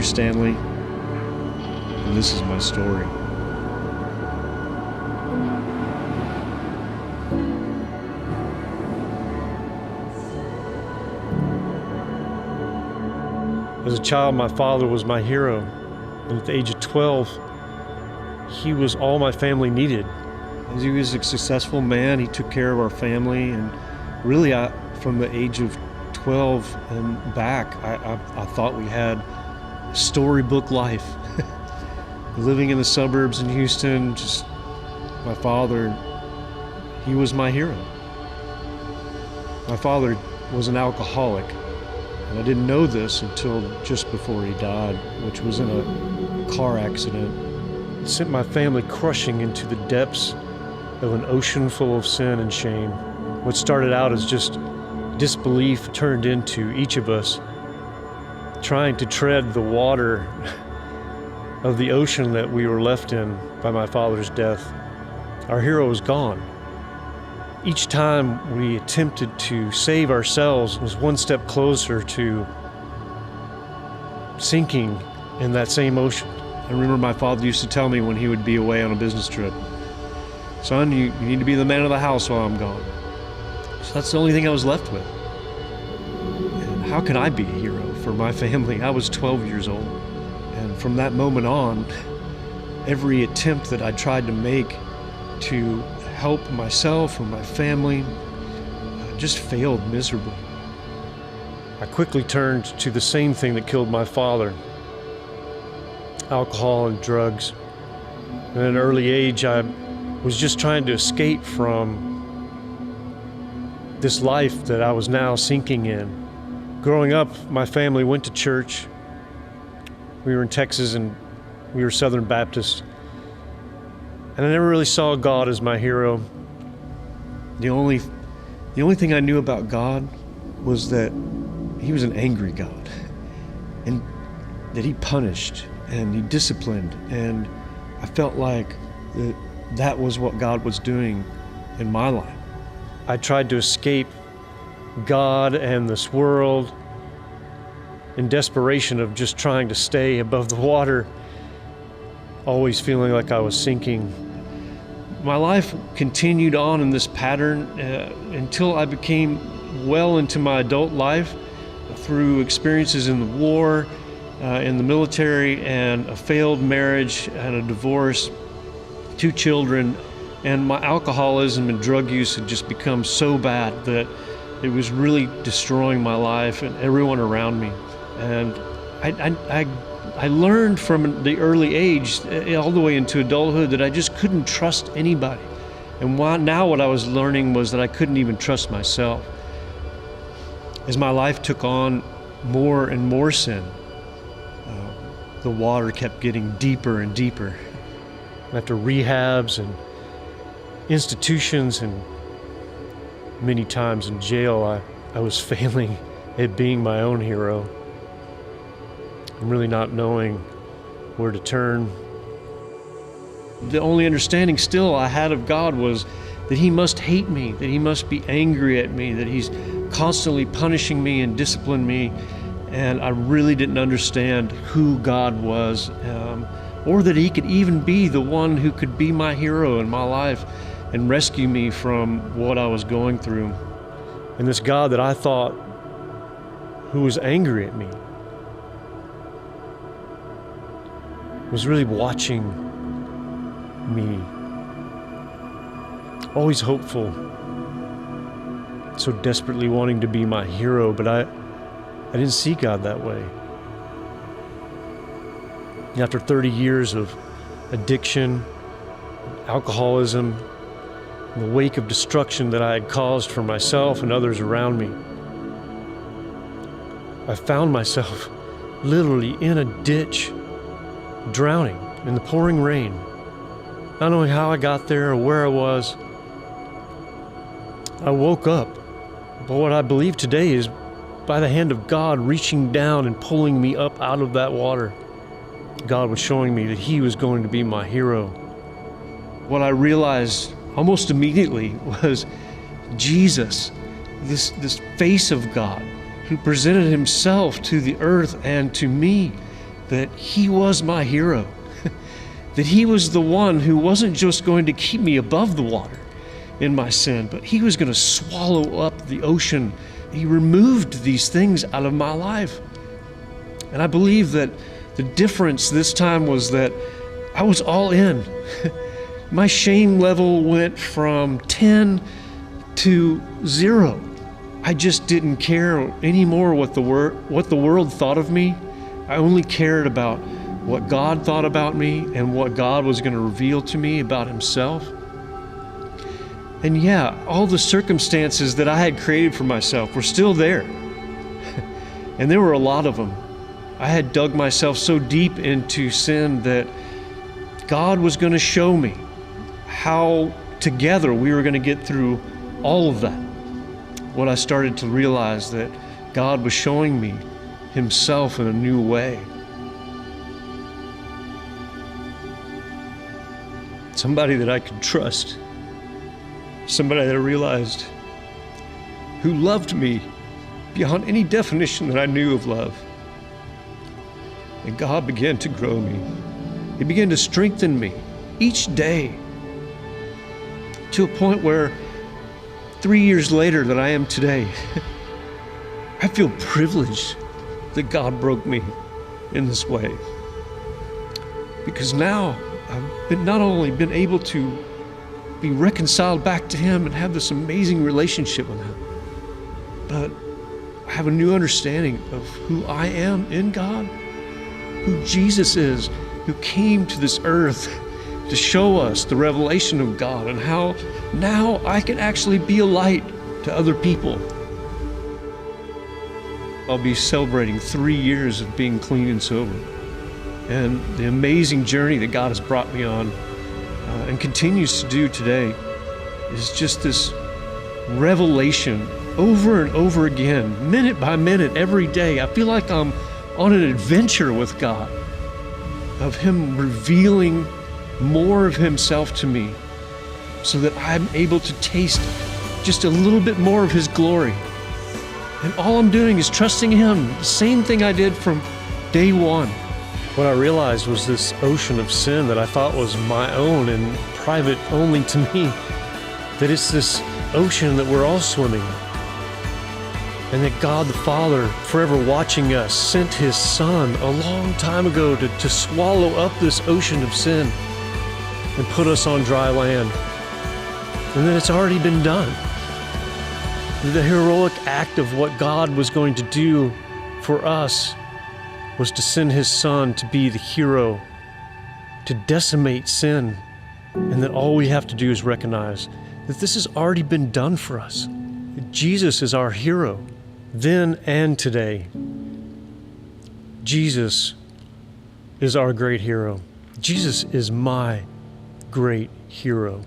Stanley, and this is my story. As a child, my father was my hero, and at the age of 12, he was all my family needed. As he was a successful man, he took care of our family, and really, from the age of 12 and back, I thought we had a storybook life. Living in the suburbs in Houston, just my father, he was my hero. My father was an alcoholic, and I didn't know this until just before he died, which was in a car accident. It sent my family crushing into the depths of an ocean full of sin and shame. What started out as just disbelief turned into each of us trying to tread the water of the ocean that we were left in by my father's death. Our hero was gone. Each time we attempted to save ourselves was one step closer to sinking in that same ocean. I remember my father used to tell me when he would be away on a business trip, "Son, you need to be the man of the house while I'm gone." So that's the only thing I was left with. And how can I be a hero for my family? I was 12 years old. And from that moment on, every attempt that I tried to make to help myself or my family just failed miserably. I quickly turned to the same thing that killed my father: alcohol and drugs. And at an early age, I was just trying to escape from this life that I was now sinking in. Growing up, my family went to church. We were in Texas and we were Southern Baptists. And I never really saw God as my hero. The only thing I knew about God was that he was an angry God, and that he punished and he disciplined, and I felt like that was what God was doing in my life. I tried to escape God and this world in desperation of just trying to stay above the water, always feeling like I was sinking. My life continued on in this pattern until I became well into my adult life through experiences in the war, in the military, and a failed marriage and a divorce, 2 children, and my alcoholism and drug use had just become so bad that it was really destroying my life and everyone around me. And I learned from the early age all the way into adulthood that I just couldn't trust anybody. And now what I was learning was that I couldn't even trust myself. As my life took on more and more sin, the water kept getting deeper and deeper. After rehabs and institutions and many times in jail, I was failing at being my own hero. I'm really not knowing where to turn. The only understanding still I had of God was that he must hate me, that he must be angry at me, that he's constantly punishing me and disciplining me. And I really didn't understand who God was, or that he could even be the one who could be my hero in my life and rescue me from what I was going through. And this God that I thought who was angry at me was really watching me, always hopeful, so desperately wanting to be my hero, but I didn't see God that way. After 30 years of addiction, alcoholism, in the wake of destruction that I had caused for myself and others around me, I found myself literally in a ditch, drowning in the pouring rain, not knowing how I got there or where I was. I woke up, but what I believe today is by the hand of God reaching down and pulling me up out of that water. God was showing me that he was going to be my hero. What I realized almost immediately was Jesus, this face of God, who presented himself to the earth and to me that he was my hero, that he was the one who wasn't just going to keep me above the water in my sin, but he was going to swallow up the ocean. He removed these things out of my life. And I believe that the difference this time was that I was all in. My shame level went from 10 to 0. I just didn't care anymore what the world thought of me. I only cared about what God thought about me and what God was going to reveal to me about himself. And yeah, all the circumstances that I had created for myself were still there. And there were a lot of them. I had dug myself so deep into sin that God was going to show me how together we were going to get through all of that. When I started to realize that God was showing me himself in a new way. Somebody that I could trust. Somebody that I realized who loved me beyond any definition that I knew of love. And God began to grow me. He began to strengthen me each day to a point where 3 years later that I am today, I feel privileged that God broke me in this way. Because now I've not only been able to be reconciled back to him and have this amazing relationship with him, but I have a new understanding of who I am in God, who Jesus is, who came to this earth to show us the revelation of God and how now I can actually be a light to other people. I'll be celebrating 3 years of being clean and sober, and the amazing journey that God has brought me on and continues to do today is just this revelation over and over again, minute by minute, every day. I feel like I'm on an adventure with God, of him revealing more of himself to me so that I'm able to taste just a little bit more of his glory. And all I'm doing is trusting him, the same thing I did from day one. What I realized was this ocean of sin that I thought was my own and private only to me, that it's this ocean that we're all swimming in. And that God the Father, forever watching us, sent his Son a long time ago to swallow up this ocean of sin and put us on dry land. And that it's already been done. The heroic act of what God was going to do for us was to send his Son to be the hero, to decimate sin, and that all we have to do is recognize that this has already been done for us. Jesus is our hero, then and today. Jesus is our great hero. Jesus is my great hero.